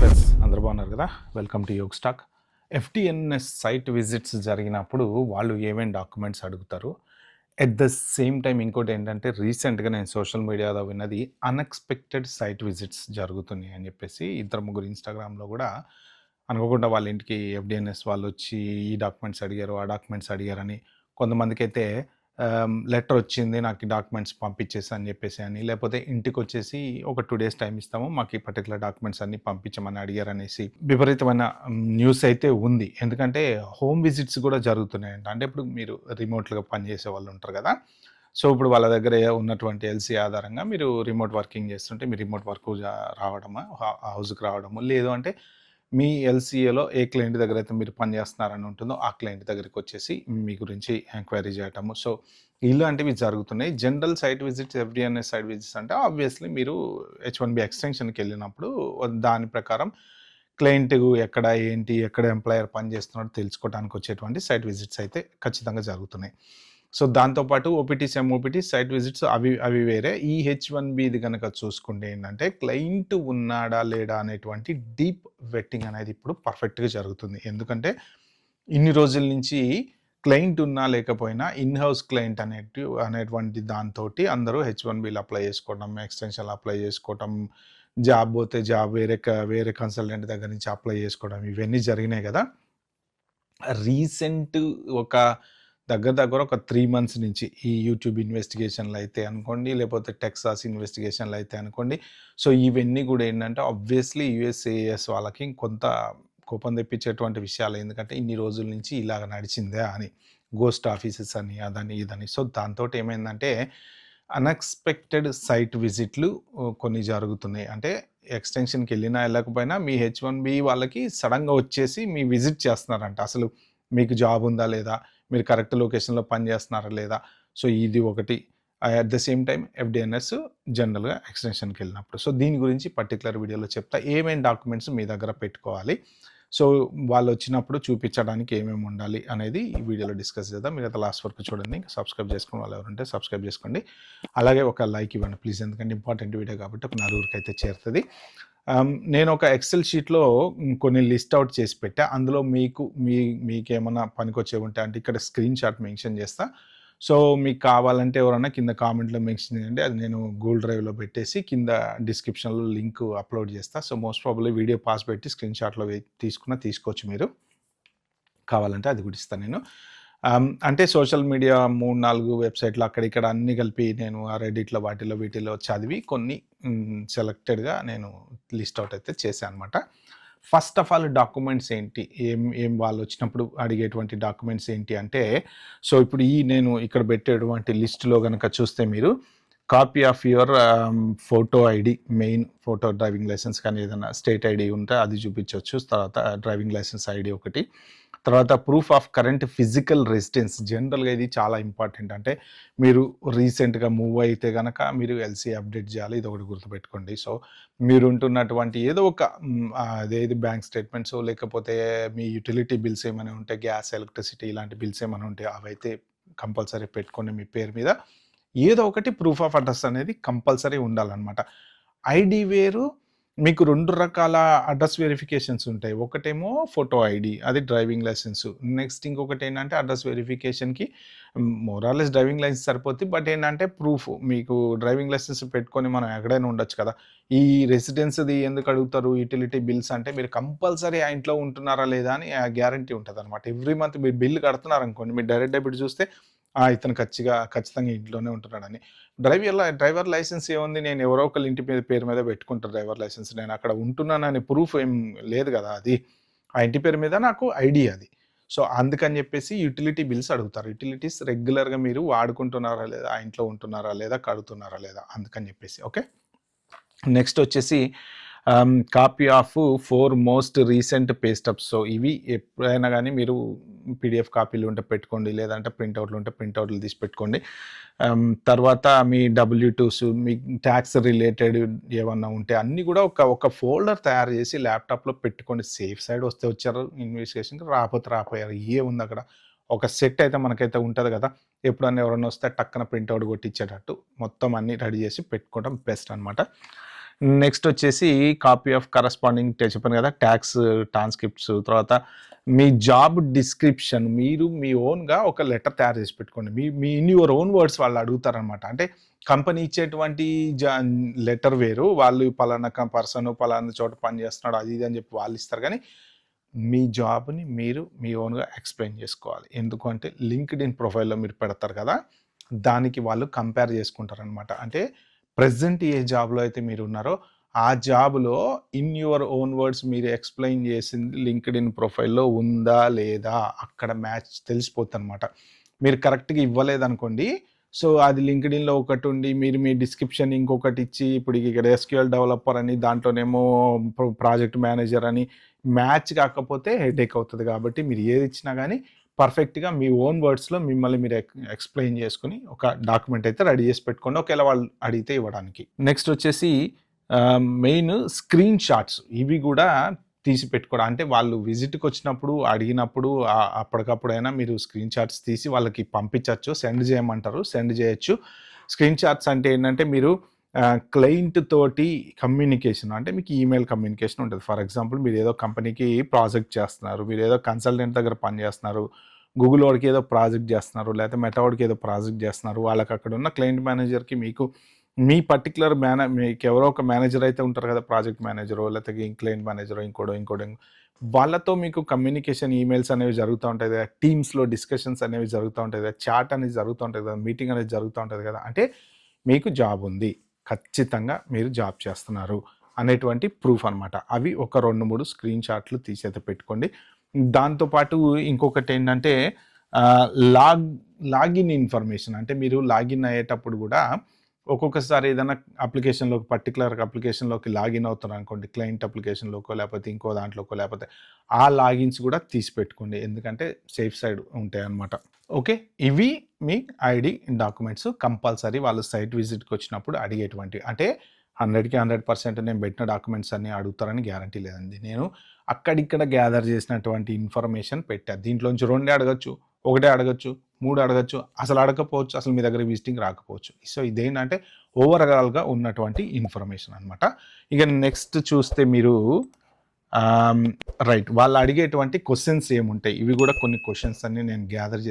Friends అందరూ బాగున్నారు కదా. వెల్కమ్ టు యోగ్ స్టాక్. ఎఫ్టీఎన్ఎస్ సైట్ విజిట్స్ జరిగినప్పుడు వాళ్ళు ఏమేమి డాక్యుమెంట్స్ అడుగుతారు. ఎట్ ద సేమ్ టైం ఇంకోటి ఏంటంటే రీసెంట్గా నేను సోషల్ మీడియాలో విన్నది అన్ఎక్స్పెక్టెడ్ సైట్ విజిట్స్ జరుగుతున్నాయి అని చెప్పేసి ఇద్దరు ముగ్గురు ఇన్స్టాగ్రామ్లో కూడా అనుకోకుండా వాళ్ళ ఇంటికి ఎఫ్డిఎన్ఎస్ వాళ్ళు వచ్చి ఈ డాక్యుమెంట్స్ అడిగారు ఆ డాక్యుమెంట్స్ అడిగారని, కొంతమందికి అయితే లెటర్ వచ్చింది నాకు ఈ డాక్యుమెంట్స్ పంపించేసి అని చెప్పేసి అని, లేకపోతే ఇంటికి వచ్చేసి ఒక 2 days టైం ఇస్తాము మాకు ఈ పర్టికులర్ డాక్యుమెంట్స్ అన్ని పంపించమని అడిగారనేసి విపరీతమైన న్యూస్ అయితే ఉంది. ఎందుకంటే హోమ్ విజిట్స్ కూడా జరుగుతున్నాయంట. అంటే ఇప్పుడు మీరు రిమోట్గా పనిచేసే వాళ్ళు ఉంటారు కదా, సో ఇప్పుడు వాళ్ళ దగ్గర ఉన్నటువంటి ఎల్సీ ఆధారంగా మీరు రిమోట్ వర్కింగ్ చేస్తుంటే మీ రిమోట్ వర్క్ రావడమా, హౌస్కి రావడము, లేదు అంటే మీ ఎల్సీఏలో ఏ క్లయింట్ దగ్గర అయితే మీరు పనిచేస్తున్నారని ఉంటుందో ఆ క్లయింట్ దగ్గరికి వచ్చేసి మీ గురించి ఎంక్వైరీ చేయటము. సో ఇలాంటివి జరుగుతున్నాయి. General site visits, FDNS site visits అంటే ఆబ్వియస్లీ మీరు H1B ఎక్స్టెన్షన్కి వెళ్ళినప్పుడు దాని ప్రకారం క్లయింట్ ఎక్కడ ఏంటి, ఎక్కడ ఎంప్లాయర్ పనిచేస్తున్నాడో తెలుసుకోవడానికి వచ్చేటువంటి సైట్ విజిట్స్ అయితే ఖచ్చితంగా జరుగుతున్నాయి. సో దాంతోపాటు ఓపీటీస్, ఎంఓపీటీస్, సైట్ విజిట్స్ అవి వేరే. ఈ H1Bది కనుక చూసుకుంటే ఏంటంటే క్లయింట్ ఉన్నాడా లేడా అనేటువంటి డీప్ వెట్టింగ్ అనేది ఇప్పుడు పర్ఫెక్ట్గా జరుగుతుంది. ఎందుకంటే ఇన్ని రోజుల నుంచి క్లయింట్ ఉన్నా లేకపోయినా ఇన్ హౌస్ క్లయింట్ అనేటువంటి దాంతో అందరూ H1Bలు అప్లై చేసుకోవడం, ఎక్స్టెన్షన్లు అప్లై చేసుకోవడం, జాబ్ పోతే జాబ్ వేరే కన్సల్టెంట్ దగ్గర నుంచి అప్లై చేసుకోవడం, ఇవన్నీ జరిగినాయి కదా. రీసెంట్ ఒక దగ్గర ఒక 3 months నుంచి ఈ యూట్యూబ్ ఇన్వెస్టిగేషన్లు అయితే అనుకోండి, లేకపోతే టెక్సాస్ ఇన్వెస్టిగేషన్లు అయితే అనుకోండి, సో ఇవన్నీ కూడా ఏంటంటే ఆబ్వియస్లీ యుఎస్ఏఎస్ వాళ్ళకి కొంత కోపం తెప్పించేటువంటి విషయాలు. ఎందుకంటే ఇన్ని రోజుల నుంచి ఇలాగ నడిచిందే అని, గోస్ట్ ఆఫీసెస్ అని అదని ఇదని. సో దాంతో ఏమైందంటే అన్ఎక్స్పెక్టెడ్ సైట్ విజిట్లు కొన్ని జరుగుతున్నాయి. అంటే ఎక్స్టెన్షన్కి వెళ్ళినా వెళ్ళకపోయినా మీ H1B వాళ్ళకి సడన్గా వచ్చేసి మీ విజిట్ చేస్తున్నారంట. అసలు మీకు జాబ్ ఉందా లేదా, మీరు కరెక్ట్ లొకేషన్లో పని చేస్తున్నారా లేదా. సో ఇది ఒకటి. అట్ ద సేమ్ టైం ఎఫ్డిఎన్ఎస్ జనరల్గా ఎక్స్టెన్షన్కి వెళ్ళినప్పుడు. సో దీని గురించి పర్టికులర్ వీడియోలో చెప్తా. ఏమేమి డాక్యుమెంట్స్ మీ దగ్గర పెట్టుకోవాలి, సో వాళ్ళు వచ్చినప్పుడు చూపించడానికి ఏమేమి ఉండాలి అనేది ఈ వీడియోలో డిస్కస్ చేద్దాం. మీరు అయితే లాస్ట్ వరకు చూడండి. సబ్స్క్రైబ్ చేసుకుని వాళ్ళు ఎవరుంటే సబ్స్క్రైబ్ చేసుకోండి. అలాగే ఒక లైక్ ఇవ్వండి ప్లీజ్, ఎందుకంటే ఇంపార్టెంట్ వీడియో కాబట్టి ఒక 4 అయితే చేరుతుంది. నేను ఒక ఎక్సెల్ షీట్లో కొన్ని లిస్ట్ అవుట్ చేసి పెట్టా. అందులో మీకేమన్నా పనికొచ్చేవి ఉంటే అంటే ఇక్కడ స్క్రీన్ షాట్ మెన్షన్ చేస్తా. సో మీకు కావాలంటే ఎవరన్నా కింద కామెంట్లో మెన్షన్ చేయండి. అది నేను గూగుల్ డ్రైవ్లో పెట్టేసి కింద డిస్క్రిప్షన్లో లింక్ అప్లోడ్ చేస్తా. So most probably video pass పెట్టి స్క్రీన్ షాట్లో తీసుకోవచ్చు మీరు, కావాలంటే అది కూడా ఇస్తాను నేను. అంటే సోషల్ మీడియా 3-4 వెబ్సైట్లు అక్కడిక్కడ అన్నీ కలిపి నేను ఆ రెడిట్లో వీటిలో చదివి కొన్ని సెలెక్టెడ్గా నేను లిస్ట్ అవుట్ అయితే చేశాను అనమాట. ఫస్ట్ ఆఫ్ ఆల్ డాక్యుమెంట్స్ ఏంటి, ఏం వాళ్ళు వచ్చినప్పుడు అడిగేటువంటి డాక్యుమెంట్స్ ఏంటి అంటే, సో ఇప్పుడు నేను ఇక్కడ పెట్టేటువంటి లిస్టులో కనుక చూస్తే మీరు copy of your photo ID, main photo, driving licence కానీ ఏదైనా స్టేట్ ఐడి ఉంటే అది చూపించవచ్చు. తర్వాత డ్రైవింగ్ లైసెన్స్ ఐడి ఒకటి, తర్వాత proof of current physical residence. జనరల్గా ఇది చాలా ఇంపార్టెంట్. అంటే మీరు రీసెంట్గా మూవ్ అయితే కనుక మీరు ఎల్సీ అప్డేట్ చేయాలి, ఇది ఒకటి గుర్తుపెట్టుకోండి. సో మీరు ఉంటున్నటువంటి ఏదో ఒక అదేది బ్యాంక్ స్టేట్మెంట్స్, లేకపోతే మీ యుటిలిటీ బిల్స్ ఏమైనా ఉంటే, గ్యాస్, ఎలక్ట్రిసిటీ ఇలాంటి బిల్స్ ఏమైనా ఉంటే అవైతే కంపల్సరీ పెట్టుకోండి మీ పేరు మీద. ఏదో ఒకటి ప్రూఫ్ ఆఫ్ అడ్రస్ అనేది కంపల్సరీ ఉండాలన్నమాట. ఐడి వేరు, మీకు 2 రకాల అడ్రస్ వెరిఫికేషన్స్ ఉంటాయి. ఒకటేమో ఫోటో ఐడి, అది డ్రైవింగ్ లైసెన్స్. నెక్స్ట్ ఇంకొకటి ఏంటంటే అడ్రస్ వెరిఫికేషన్కి మోరాలెస్ డ్రైవింగ్ లైసెన్స్ సరిపోతుంది. బట్ ఏంటంటే ప్రూఫ్, మీకు డ్రైవింగ్ లైసెన్స్ పెట్టుకొని మనం ఎక్కడైనా ఉండొచ్చు కదా. ఈ రెసిడెన్స్ది ఎందుకు అడుగుతారు, యూటిలిటీ బిల్స్ అంటే మీరు కంపల్సరీ ఆ ఇంట్లో ఉంటున్నారా లేదా అని గ్యారంటీ ఉంటుంది అనమాట. ఎవ్రీ మంత్ మీరు బిల్లు కడుతున్నారు అనుకోండి, మీరు డైరెక్ట్ డెబిట్ చూస్తే ఇతను ఖచ్చితంగా ఇంట్లోనే ఉంటున్నాడని. డ్రైవర్ లైసెన్స్ ఏముంది, నేను ఎవరో ఒకళ్ళ ఇంటి పేరు మీద పెట్టుకుంటాను డ్రైవర్ లైసెన్స్. నేను అక్కడ ఉంటున్నానని ప్రూఫ్ ఏం లేదు కదా. అది ఆ ఇంటి పేరు మీద నాకు ఐడి అది. సో అందుకని చెప్పేసి యూటిలిటీ బిల్స్ అడుగుతారు. యూటిలిటీస్ రెగ్యులర్గా మీరు వాడుకుంటున్నారా లేదా, ఆ ఇంట్లో ఉంటున్నారా లేదా, కడుతున్నారా లేదా, అందుకని చెప్పేసి. ఓకే, నెక్స్ట్ వచ్చేసి copy of 4 most recent pay stubs. So ఇవి ఎప్పుడైనా కానీ మీరు పీడిఎఫ్ కాపీలు ఉంటే పెట్టుకోండి, లేదంటే ప్రింట్అవుట్లు ఉంటే ప్రింట్అవుట్లు తీసి పెట్టుకోండి. తర్వాత మీ W2s, మీ ట్యాక్స్ రిలేటెడ్ ఏమన్నా ఉంటే అన్నీ కూడా ఒక ఫోల్డర్ తయారు చేసి ల్యాప్టాప్లో పెట్టుకోండి. సేఫ్ సైడ్ వస్తే వచ్చారు ఇన్వెస్టిగేషన్కి, రాపోయారు, ఉంది అక్కడ ఒక సెట్ అయితే మనకైతే ఉంటుంది కదా. ఎప్పుడన్నా ఎవరైనా వస్తే టక్కన ప్రింట్అవుట్ కొట్టించేటట్టు మొత్తం అన్నీ రెడీ చేసి పెట్టుకోవడం బెస్ట్ అనమాట. నెక్స్ట్ వచ్చేసి కాపీ ఆఫ్ కరస్పాండింగ్ చెప్పాను కదా, ట్యాక్స్ ట్రాన్స్క్రిప్ట్స్, తర్వాత మీ జాబ్ డిస్క్రిప్షన్ మీరు మీ ఓన్గా ఒక లెటర్ తయారు చేసి పెట్టుకోండి. మీ మీ ఇన్ యువర్ ఓన్ వర్డ్స్ వాళ్ళు అడుగుతారనమాట. అంటే కంపెనీ ఇచ్చేటువంటి లెటర్ వేరు, వాళ్ళు పలానా పర్సన్ పలానా చోట పని చేస్తున్నాడు అది ఇది అని చెప్పి వాళ్ళు ఇస్తారు. కానీ మీ జాబ్ని మీరు మీ ఓన్గా ఎక్స్ప్లెయిన్ చేసుకోవాలి. ఎందుకంటే లింక్డ్ ఇన్ ప్రొఫైల్లో మీరు పెడతారు కదా, దానికి వాళ్ళు కంపేర్ చేసుకుంటారనమాట. అంటే ప్రెజెంట్ ఏ జాబ్లో అయితే మీరు ఉన్నారో ఆ జాబ్లో ఇన్ యువర్ ఓన్ వర్డ్స్ మీరు ఎక్స్ప్లెయిన్ చేసింది లింక్డ్ ఇన్ ప్రొఫైల్లో ఉందా లేదా, అక్కడ మ్యాచ్ తెలిసిపోతుంది అనమాట. మీరు కరెక్ట్గా ఇవ్వలేదనుకోండి, సో అది లింక్డ్ ఇన్లో ఒకటి ఉండి మీరు మీ డిస్క్రిప్షన్ ఇంకొకటి ఇచ్చి, ఇప్పుడు ఇక్కడ ఎస్క్యూఎల్ డెవలపర్ అని దాంట్లోనేమో ప్రాజెక్ట్ మేనేజర్ అని మ్యాచ్ కాకపోతే హెడేక్ అవుతుంది. కాబట్టి మీరు ఏది ఇచ్చినా కానీ పర్ఫెక్ట్గా మీ ఓన్ వర్డ్స్లో మిమ్మల్ని మీరు ఎక్స్ప్లెయిన్ చేసుకుని ఒక డాక్యుమెంట్ అయితే రెడీ చేసి పెట్టుకోండి, ఒకవేళ వాళ్ళు అడిగితే ఇవ్వడానికి. నెక్స్ట్ వచ్చేసి మెయిన్ స్క్రీన్ షాట్స్, ఇవి కూడా తీసి పెట్టుకోవడం. అంటే వాళ్ళు విజిట్కి వచ్చినప్పుడు అడిగినప్పుడు అప్పటికప్పుడైనా మీరు స్క్రీన్ షాట్స్ తీసి వాళ్ళకి పంపించవచ్చు, సెండ్ చేయమంటారు సెండ్ చేయొచ్చు. స్క్రీన్ షాట్స్ అంటే ఏంటంటే మీరు క్లయింట్ తోటి కమ్యూనికేషన్, అంటే మీకు ఈమెయిల్ కమ్యూనికేషన్ ఉంటుంది. ఫర్ ఎగ్జాంపుల్ మీరు ఏదో కంపెనీకి ప్రాజెక్ట్ చేస్తున్నారు, మీరు ఏదో కన్సల్టెంట్ దగ్గర పని చేస్తున్నారు, గూగుల్ వాడికి ఏదో ప్రాజెక్ట్ చేస్తున్నారు, లేకపోతే మెటా వాడికి ఏదో ప్రాజెక్ట్ చేస్తున్నారు, వాళ్ళకి అక్కడ ఉన్న క్లయింట్ మేనేజర్కి మీకు మీ పర్టికులర్ మీకు ఎవరో ఒక మేనేజర్ అయితే ఉంటారు కదా, ప్రాజెక్ట్ మేనేజరో లేకపోతే క్లయింట్ మేనేజరో ఇంకోటి వాళ్ళతో మీకు కమ్యూనికేషన్ ఈమెయిల్స్ అనేవి జరుగుతూ ఉంటాయి కదా, టీమ్స్లో డిస్కషన్స్ అనేవి జరుగుతూ ఉంటాయి కదా, చాట్ అనేది జరుగుతూ ఉంటుంది కదా, మీటింగ్ అనేది జరుగుతూ ఉంటుంది కదా, అంటే మీకు జాబ్ ఉంది, ఖచ్చితంగా మీరు జాబ్ చేస్తున్నారు అనేటువంటి ప్రూఫ్ అనమాట. అవి ఒక 2-3 స్క్రీన్ షాట్లు తీసేది పెట్టుకోండి. దాంతోపాటు ఇంకొకటి ఏంటంటే లాగిన్ ఇన్ఫర్మేషన్, అంటే మీరు లాగిన్ అయ్యేటప్పుడు కూడా ఒక్కొక్కసారి ఏదైనా అప్లికేషన్లోకి పర్టికులర్ అప్లికేషన్లోకి లాగిన్ అవుతున్నారు అనుకోండి, క్లయింట్ అప్లికేషన్లోకో లేకపోతే ఇంకో దాంట్లోకో, లేకపోతే ఆ లాగిన్స్ కూడా తీసి పెట్టుకోండి, ఎందుకంటే సేఫ్ సైడ్ ఉంటాయి అన్నమాట. ఓకే, ఇవి మీ ఐడి డాక్యుమెంట్స్ కంపల్సరీ వాళ్ళు సైట్ విజిట్కి వచ్చినప్పుడు అడిగేటువంటివి. అంటే 100కి 100% నేను పెట్టిన డాక్యుమెంట్స్ అన్నీ అడుగుతారని గ్యారంటీ లేదండి. నేను అక్కడిక్కడ గ్యాదర్ చేసినటువంటి ఇన్ఫర్మేషన్ పెట్టా. దీంట్లోంచి 2 అడగచ్చు, 1 అడగచ్చు, 3 అడగచ్చు, అసలు అడగకపోవచ్చు, అసలు మీ దగ్గర విజిటింగ్ రాకపోవచ్చు. సో ఇదేంటంటే ఓవరాల్గా ఉన్నటువంటి ఇన్ఫర్మేషన్ అనమాట. ఇక నెక్స్ట్ చూస్తే మీరు రైట్, వాళ్ళు అడిగేటువంటి క్వశ్చన్స్ ఏముంటాయి, ఇవి కూడా కొన్ని క్వశ్చన్స్ అన్ని నేను గ్యాదర్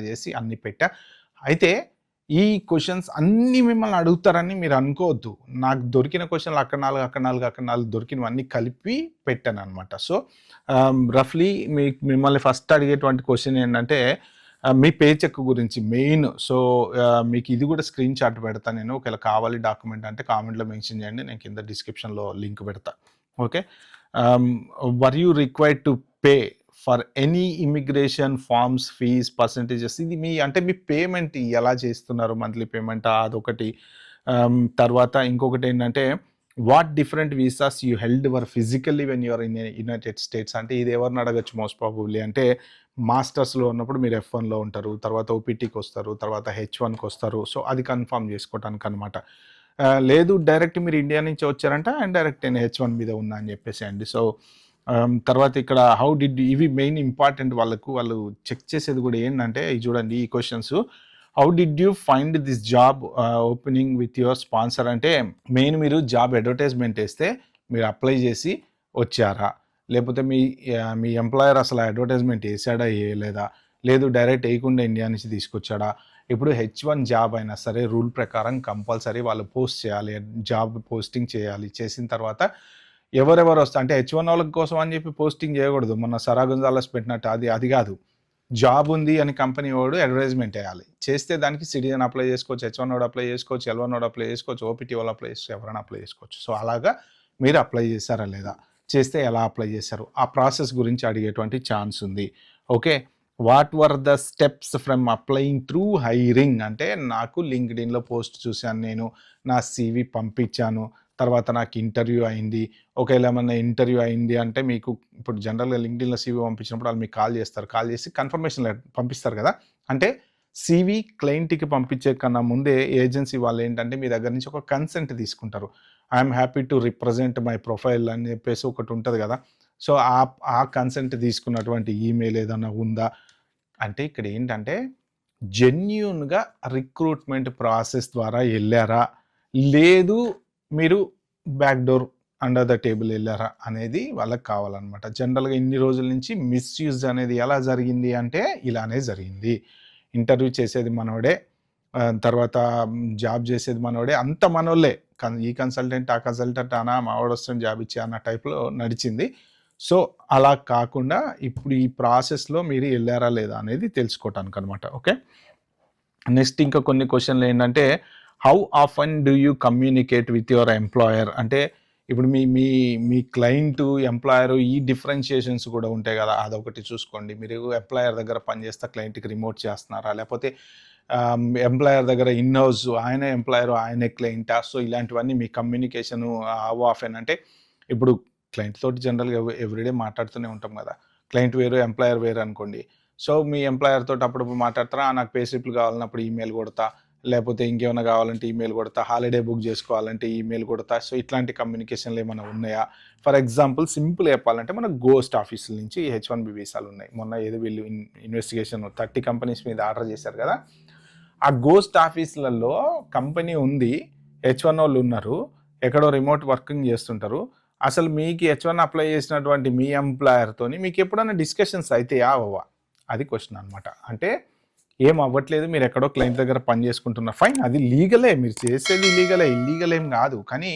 చేసి అన్ని పెట్టా. అయితే ఈ క్వశ్చన్స్ అన్నీ మిమ్మల్ని అడుగుతారని మీరు అనుకోవద్దు. నాకు దొరికిన క్వశ్చన్లు అక్కడ 4 దొరికినవన్నీ కలిపి పెట్టాను అనమాట. సో రఫ్లీ మిమ్మల్ని ఫస్ట్ అడిగేటువంటి క్వశ్చన్ ఏంటంటే మీ పే చెక్ గురించి మెయిన్. సో మీకు ఇది కూడా స్క్రీన్ షాట్ పెడతాను నేను, ఒకవేళ కావాలి డాక్యుమెంట్ అంటే కామెంట్లో మెన్షన్ చేయండి, నేను కింద డిస్క్రిప్షన్లో లింక్ పెడతా. Okay, were you required to pay for any immigration forms fees percentages, ఇది మీ అంటే మీ పేమెంట్ ఎలా చేస్తున్నారు, మంత్లీ పేమెంటా అదొకటి. తర్వాత ఇంకొకటి ఏంటంటే what different visas you held were physically when you're in United States, అంటే ఇది ఎవరిని అడగచ్చు మోస్ట్ ప్రాబబ్లీ. అంటే మాస్టర్స్లో ఉన్నప్పుడు మీరు F1లో ఉంటారు, తర్వాత ఓపీటీకి వస్తారు, తర్వాత H1కి వస్తారు. సో అది కన్ఫర్మ్ చేసుకోవటానికి అనమాట. లేదు డైరెక్ట్ మీరు ఇండియా నుంచి వచ్చారంట అండ్ డైరెక్ట్ నేను H1 మీద ఉన్నా అని చెప్పేసి అండి. సో తర్వాత ఇక్కడ హౌ డిడ్, ఇవి మెయిన్ ఇంపార్టెంట్, వాళ్ళు చెక్ చేసేది కూడా ఏంటంటే ఇది చూడండి ఈ questions. How did you find this job opening with your sponsor, అంటే మెయిన్ మీరు జాబ్ అడ్వర్టైజ్మెంట్ వేస్తే మీరు అప్లై చేసి వచ్చారా, లేకపోతే మీ ఎంప్లాయర్ అసలు అడ్వర్టైజ్మెంట్ వేసాడా వేయలేదా, లేదు డైరెక్ట్ వేయకుండా ఇండియా నుంచి తీసుకొచ్చాడా. ఇప్పుడు H1 జాబ్ అయినా సరే రూల్ ప్రకారం కంపల్సరీ వాళ్ళు పోస్ట్ చేయాలి, జాబ్ పోస్టింగ్ చేయాలి. చేసిన తర్వాత ఎవరెవరు వస్తారు అంటే H1 వాళ్ళ కోసం అని చెప్పి పోస్టింగ్ చేయకూడదు, మొన్న సరా గొంజాలెస్ పెట్టినట్టు అది కాదు. జాబ్ ఉంది అని కంపెనీ వాడు అడ్వర్టైజ్మెంట్ వేయాలి, చేస్తే దానికి సిటిజన్ అప్లై చేసుకోవచ్చు, H1 వాడు అప్లై చేసుకోవచ్చు, L1 వాడు అప్లై చేసుకోవచ్చు, ఓపీటీ వాళ్ళు అప్లై చేసుకోవచ్చు, ఎవరైనా అప్లై చేసుకోవచ్చు. సో అలాగా మీరు అప్లై చేశారా లేదా, చేస్తే ఎలా అప్లై చేశారు, ఆ ప్రాసెస్ గురించి అడిగేటువంటి ఛాన్స్ ఉంది. Okay, what were the steps from applying through hiring, అంటే నాకు లింక్డ్ఇన్లో పోస్ట్ చూశాను, నేను నా CV పంపించాను, తర్వాత నాకు ఇంటర్వ్యూ అయింది. ఒకవేళ ఏమన్నా ఇంటర్వ్యూ అయింది అంటే మీకు ఇప్పుడు జనరల్గా లింక్డ్ఇన్లో CV పంపించినప్పుడు వాళ్ళు మీకు కాల్ చేసి కన్ఫర్మేషన్ పంపిస్తారు కదా. అంటే CV క్లయింట్కి పంపించే కన్నా ముందే ఏజెన్సీ వాళ్ళు ఏంటంటే మీ దగ్గర నుంచి ఒక కన్సెంట్ తీసుకుంటారు. I'm happy to represent my profile అని చెప్పేసి ఒకటి ఉంటుంది కదా. సో ఆ కన్సెంట్ తీసుకున్నటువంటి ఈమెయిల్ ఏదైనా ఉందా అంటే ఇక్కడ ఏంటంటే జెన్యూన్గా రిక్రూట్మెంట్ ప్రాసెస్ ద్వారా వెళ్ళారా, లేదు మీరు back door under the table వెళ్ళారా అనేది వాళ్ళకి కావాలన్నమాట. జనరల్గా ఇన్ని రోజుల నుంచి మిస్యూజ్ అనేది ఎలా జరిగింది అంటే ఇలానే జరిగింది. ఇంటర్వ్యూ చేసేది మనోడే, తర్వాత జాబ్ చేసేది మనోడే, అంత మనోళ్ళే. ఈ కన్సల్టెంట్ ఆ కన్సల్టెంట్ అనా మావాడు వస్తుంది జాబ్ ఇచ్చే అన్న టైప్లో నడిచింది. సో అలా కాకుండా ఇప్పుడు ఈ ప్రాసెస్లో మీరు వెళ్ళారా లేదా అనేది తెలుసుకోవటానికి అనమాట. ఓకే, నెక్స్ట్ ఇంకా కొన్ని క్వశ్చన్లు ఏంటంటే how often do you communicate with your employer. అంటే ఇప్పుడు మీ మీ మీ క్లయింట్ ఎంప్లాయర్ ఈ డిఫరెన్షియేషన్స్ కూడా ఉంటాయి కదా, అదొకటి చూసుకోండి. మీరు ఎంప్లాయర్ దగ్గర పనిచేస్తే క్లయింట్కి రిమోట్ చేస్తున్నారా, లేకపోతే ఎంప్లాయర్ దగ్గర ఇన్ హౌస్ ఆయన ఎంప్లాయర్ ఆయనే క్లయింటా. సో ఇలాంటివన్నీ మీ కమ్యూనికేషన్ హౌ ఆఫెన్ అంటే ఇప్పుడు క్లయింట్ తోటి జనరల్గా ఎవ్రీడే మాట్లాడుతూనే ఉంటాం కదా. క్లయింట్ వేరు ఎంప్లాయర్ వేరు అనుకోండి. సో మీ ఎంప్లాయర్ తోటి అప్పుడప్పుడు మాట్లాడతారా, నాకు పే స్లిప్లు కావాలన్నప్పుడు ఈమెయిల్ కొడతా, లేకపోతే ఇంకేమైనా కావాలంటే ఈమెయిల్ కొడతా, హాలిడే బుక్ చేసుకోవాలంటే ఈమెయిల్ కొడతా. సో ఇట్లాంటి కమ్యూనికేషన్లు ఏమైనా ఉన్నాయా? ఫర్ ఎగ్జాంపుల్ సింపుల్ చెప్పాలంటే మన గోస్ట్ ఆఫీసుల నుంచి H1B వీసాలు ఉన్నాయి. మొన్న ఏదో వీళ్ళు ఇన్వెస్టిగేషన్ 30 కంపెనీస్ మీద ఆర్డర్ చేశారు కదా. ఆ గోస్ట్ ఆఫీసులలో కంపెనీ ఉంది, H1 వాళ్ళు ఉన్నారు, ఎక్కడో రిమోట్ వర్కింగ్ చేస్తుంటారు. అసలు మీకు H1 అప్లై చేసినటువంటి మీ ఎంప్లాయర్తోని మీకు ఎప్పుడైనా డిస్కషన్స్ అయితే అవ్వవా? అది క్వశ్చన్ అనమాట. అంటే ఏం అవ్వట్లేదు, మీరు ఎక్కడో క్లయింట్ దగ్గర పని చేసుకుంటున్నారు, ఫైన్, అది లీగలే, మీరు చేసేది లీగలే, ఇల్లీగల్ ఏం కాదు. కానీ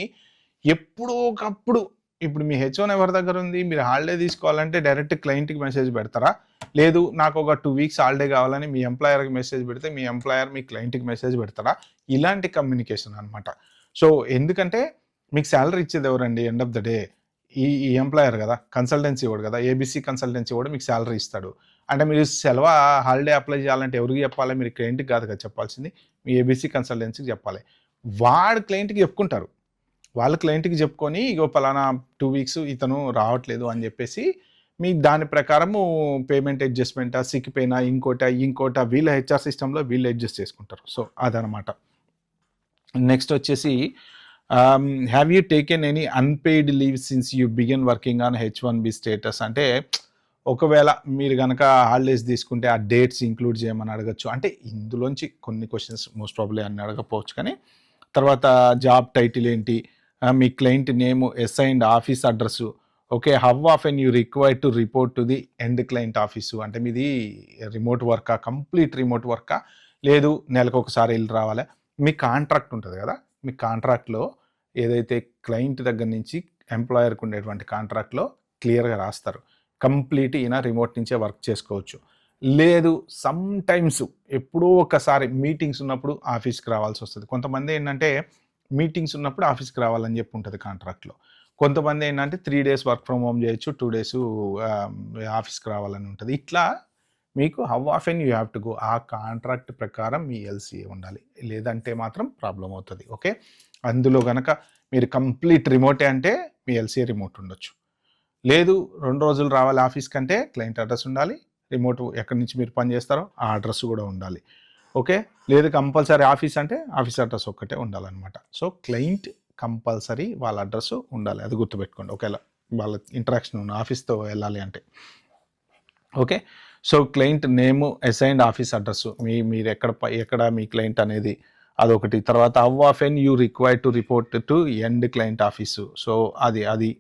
ఎప్పుడో ఒకప్పుడు ఇప్పుడు మీ H1 ఎవరి దగ్గర ఉంది, మీరు హాలిడే తీసుకోవాలంటే డైరెక్ట్ క్లయింట్కి మెసేజ్ పెడతారా, లేదు నాకు ఒక 2 వీక్స్ హాలిడే కావాలని మీ ఎంప్లాయర్కి మెసేజ్ పెడితే మీ ఎంప్లాయర్ మీ క్లయింట్కి మెసేజ్ పెడతారా? ఇలాంటి కమ్యూనికేషన్ అనమాట. సో ఎందుకంటే మీకు శాలరీ ఇచ్చేది ఎవరండి ఎండ్ ఆఫ్ ద డే? ఈ ఎంప్లాయర్ కదా, కన్సల్టెన్సీ వాడు కదా, ABC కన్సల్టెన్సీ వాడు మీకు శాలరీ ఇస్తాడు. అంటే మీరు సెలవు హాలిడే అప్లై చేయాలంటే ఎవరికి చెప్పాలి? మీరు క్లయింట్కి కాదు కదా చెప్పాల్సింది, మీ ABC కన్సల్టెన్సీకి చెప్పాలి. వాడు క్లయింట్కి చెప్పుకుంటారు, వాళ్ళ క్లయింట్కి చెప్పుకొని ఇగో పలానా 2 వీక్స్ ఇతను రావట్లేదు అని చెప్పేసి మీ దాని ప్రకారము పేమెంట్ అడ్జస్ట్మెంటా, సిక్ పేనా, ఇంకోట వీళ్ళ HR సిస్టంలో వీళ్ళు అడ్జస్ట్ చేసుకుంటారు. సో అదనమాట. నెక్స్ట్ వచ్చేసి have you taken any unpaid leave since you begin working on H1B status. అంటే ఒకవేళ మీరు కనుక హాలిడేస్ తీసుకుంటే ఆ డేట్స్ ఇంక్లూడ్ చేయమని అడగచ్చు. అంటే ఇందులోంచి కొన్ని క్వశ్చన్స్ మోస్ట్ ప్రాబ్లీ అన్ని అడగకపోవచ్చు. కానీ తర్వాత జాబ్ టైటిల్ ఏంటి, మీ client name, assigned office address, okay, how often you required to report to the end client office. అంటే మీది రిమోట్ వర్కా, కంప్లీట్ రిమోట్ వర్కా, లేదు నెలకు ఒకసారి వెళ్ళి రావాలా. మీ కాంట్రాక్ట్ ఉంటుంది కదా, మీ కాంట్రాక్ట్లో ఏదైతే క్లయింట్ దగ్గర నుంచి ఎంప్లాయర్కి ఉండేటువంటి కాంట్రాక్ట్లో క్లియర్గా రాస్తారు, కంప్లీట్ ఈయన రిమోట్ నుంచే వర్క్ చేసుకోవచ్చు. లేదు సమ్ టైమ్స్ ఎప్పుడో ఒకసారి మీటింగ్స్ ఉన్నప్పుడు ఆఫీస్కి రావాల్సి వస్తుంది. కొంతమంది ఏంటంటే మీటింగ్స్ ఉన్నప్పుడు ఆఫీస్కి రావాలని చెప్పి ఉంటుంది కాంట్రాక్ట్లో. కొంతమంది ఏంటంటే 3 days వర్క్ ఫ్రమ్ హోమ్ చేయొచ్చు, 2 days ఆఫీస్కి రావాలని ఉంటుంది. ఇట్లా మీకు how often you have to go, ఆ కాంట్రాక్ట్ ప్రకారం మీ LCA ఉండాలి, లేదంటే మాత్రం ప్రాబ్లం అవుతుంది. ఓకే, అందులో కనుక మీరు కంప్లీట్ రిమోటే అంటే మీ LCA రిమోట్ ఉండొచ్చు. లేదు 2 రోజులు రావాలి ఆఫీస్ కంటే క్లయింట్ అడ్రస్ ఉండాలి, రిమోట్ ఎక్కడి నుంచి మీరు పని చేస్తారో ఆ అడ్రస్ కూడా ఉండాలి. ఓకే, లేదు కంపల్సరీ ఆఫీస్ అంటే ఆఫీస్ అడ్రస్ ఒక్కటే ఉండాలన్నమాట. సో క్లయింట్ కంపల్సరీ వాళ్ళ అడ్రస్ ఉండాలి, అది గుర్తుపెట్టుకోండి. ఒకవేళ వాళ్ళ ఇంటరాక్షన్ ఉన్న ఆఫీస్తో వెళ్ళాలి అంటే. Okay, so client name, assigned office address, మీరు ఎక్కడ మీ క్లయింట్ అనేది అదొకటి. తర్వాత how often you required to report to end client office. So అది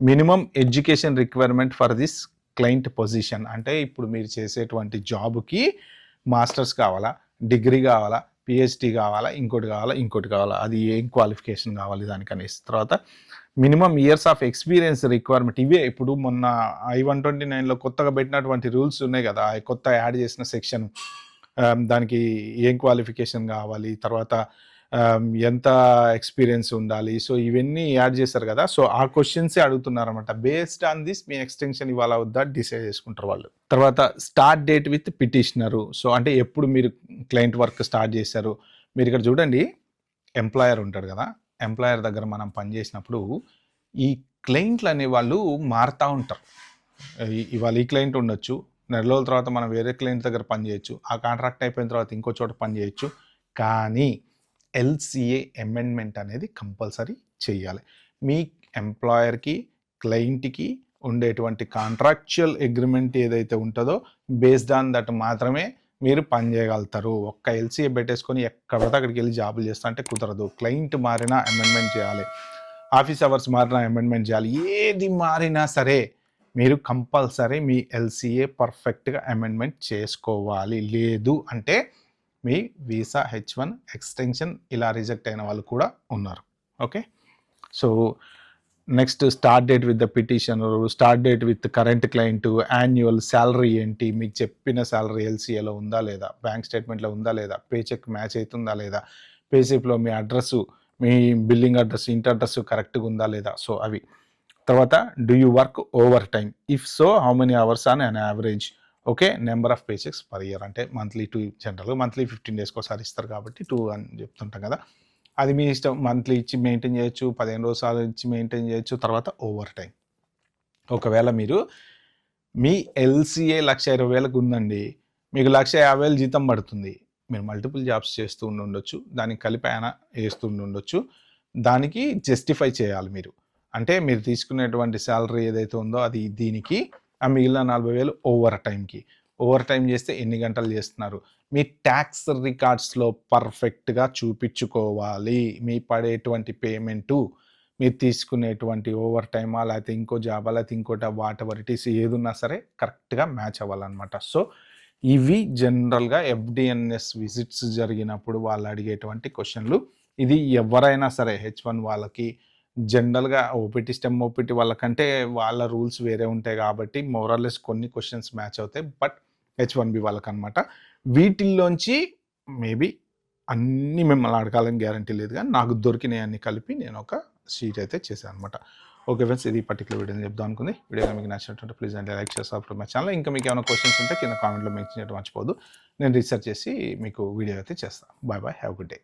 minimum education requirement for this client position. అంటే ఇప్పుడు మీరు చేసేటువంటి జాబ్కి మాస్టర్స్ కావాలా, డిగ్రీ కావాలా, PhD కావాలా, ఇంకోటి కావాలా, అది ఏం క్వాలిఫికేషన్ కావాలి దానికనేసి. తర్వాత minimum years of experience requirement. ఇవే ఇప్పుడు మొన్న I-129లో కొత్తగా పెట్టినటువంటి రూల్స్ ఉన్నాయి కదా, కొత్త యాడ్ చేసిన సెక్షన్, దానికి ఏం క్వాలిఫికేషన్ కావాలి, తర్వాత ఎంత ఎక్స్పీరియన్స్ ఉండాలి. సో ఇవన్నీ యాడ్ చేశారు కదా. సో ఆ క్వశ్చన్సే అడుగుతున్నారు అనమాట. Based on this me extension ఇవాళ వద్దా డిసైడ్ చేసుకుంటారు వాళ్ళు. తర్వాత start date with petitioner. So అంటే ఎప్పుడు మీరు క్లయింట్ వర్క్ స్టార్ట్ చేశారు. మీరు ఇక్కడ చూడండి, ఎంప్లాయర్ ఉంటాడు కదా, ఎంప్లాయర్ దగ్గర మనం పనిచేసినప్పుడు ఈ క్లయింట్లు అనేవాళ్ళు మారుతూ ఉంటారు. ఇవాళ ఈ క్లయింట్ ఉండొచ్చు, నెల రోజుల తర్వాత మనం వేరే క్లయింట్ దగ్గర పని చేయొచ్చు, ఆ కాంట్రాక్ట్ అయిపోయిన తర్వాత ఇంకో చోట పని చేయొచ్చు. కానీ LCA అమెండ్మెంట్ అనేది కంపల్సరీ చేయాలి. మీ ఎంప్లాయర్కి క్లయింట్కి ఉండేటువంటి కాంట్రాక్చువల్ అగ్రిమెంట్ ఏదైతే ఉంటుందో బేస్డ్ ఆన్ దట్ మాత్రమే మీరు పని చేయగలుగుతారు. ఒక్క LCA పెట్టేసుకొని ఎక్కడ పడితే అక్కడికి వెళ్ళి జాబులు చేస్తా అంటే కుదరదు. క్లయింట్ మారినా అమెండ్మెంట్ చేయాలి. ఆఫీస్ అవర్స్ మారినా అమెండ్మెంట్ చేయాలి. ఏది మారినా సరే మీరు కంపల్సరీ మీ ఎల్సీఏ పర్ఫెక్ట్గా అమెండ్మెంట్ చేసుకోవాలి. లేదు అంటే మీ వీసా H1 ఎక్స్టెన్షన్ ఇలా రిజెక్ట్ అయిన వాళ్ళు కూడా ఉన్నారు. Okay, so next start date with the petitioner, start date with current client, annual salary ఏంటి, మీకు చెప్పిన శాలరీ ఎల్సీఏలో ఉందా లేదా, బ్యాంక్ స్టేట్మెంట్లో ఉందా లేదా, పే చెక్ మ్యాచ్ అవుతుందా లేదా, పేసిప్లో మీ అడ్రస్, మీ బిల్లింగ్ అడ్రస్, ఇంటి అడ్రస్ కరెక్ట్గా ఉందా లేదా. సో అవి. తర్వాత do you work over time, if so how many hours on an average. Okay, number of pay checks per year, అంటే మంత్లీ 2, జనరల్గా మంత్లీ 15 డేస్కి ఒకసారి ఇస్తారు కాబట్టి 2 అని చెప్తుంటాం కదా, అది మీ ఇష్టం. మంత్లీ ఇచ్చి మెయింటైన్ చేయొచ్చు, 15 రోజులు ఇచ్చి మెయింటైన్ చేయొచ్చు. తర్వాత ఓవర్ టైం, ఒకవేళ మీరు మీ ఎల్సీఏ 1,20,000 ఉందండి, మీకు 1,50,000 జీతం పడుతుంది, మీరు మల్టిపుల్ జాబ్స్ చేస్తూ ఉండొచ్చు, దానికి కలిపి ఆయన వేస్తూ ఉండొచ్చు, దానికి జస్టిఫై చేయాలి మీరు. అంటే మీరు తీసుకునేటువంటి శాలరీ ఏదైతే ఉందో అది దీనికి, ఆ మిగిలిన 40,000 ఓవర్ టైంకి. ఓవర్ టైం చేస్తే ఎన్ని గంటలు చేస్తున్నారు, మీ ట్యాక్స్ రికార్డ్స్లో పర్ఫెక్ట్గా చూపించుకోవాలి. మీ పడేటువంటి పేమెంటు, మీరు తీసుకునేటువంటి ఓవర్ టైమా, లేకపోతే ఇంకో జాబా, లేకపోతే ఇంకోటి, వాట్ ఎవర్ ఇట్ ఈస్, ఏదున్నా సరే కరెక్ట్గా మ్యాచ్ అవ్వాలన్నమాట. సో ఇవి జనరల్గా FDNS విజిట్స్ జరిగినప్పుడు వాళ్ళు అడిగేటువంటి క్వశ్చన్లు. ఇది ఎవరైనా సరే H1 వాళ్ళకి జనరల్గా ఓపీటీ, స్టెమ్ ఓపీటీ వాళ్ళకంటే వాళ్ళ రూల్స్ వేరే ఉంటాయి కాబట్టి మోరల్లెస్ కొన్ని క్వశ్చన్స్ మ్యాచ్ అవుతాయి. But H1B వాళ్ళకనమాట. వీటిల్లోంచి మేబీ అన్నీ మిమ్మల్ని అడగాలని గ్యారంటీ లేదు, కానీ నాకు దొరికినాయి అన్ని కలిపి నేను ఒక షీట్ అయితే చేశాను అనమాట. ఓకే ఫ్రెండ్స్, ఇది పర్టికులర్ వీడియోని చెప్దాం అనుకుంది. వీడియో మీకు నచ్చినట్టు ప్లీజ్ అంటే లైక్ చేసి సబ్స్క్రైబ్ మై ఛానల్. ఇంకా మీకు ఏమైనా క్వశ్చన్స్ ఉంటే కింద కామెంట్లో మెన్షన్ చేయడం మర్చిపోదు. నేను రీసెర్చ్ చేసి మీకు వీడియో అయితే చేస్తాను. Bye bye, have good day.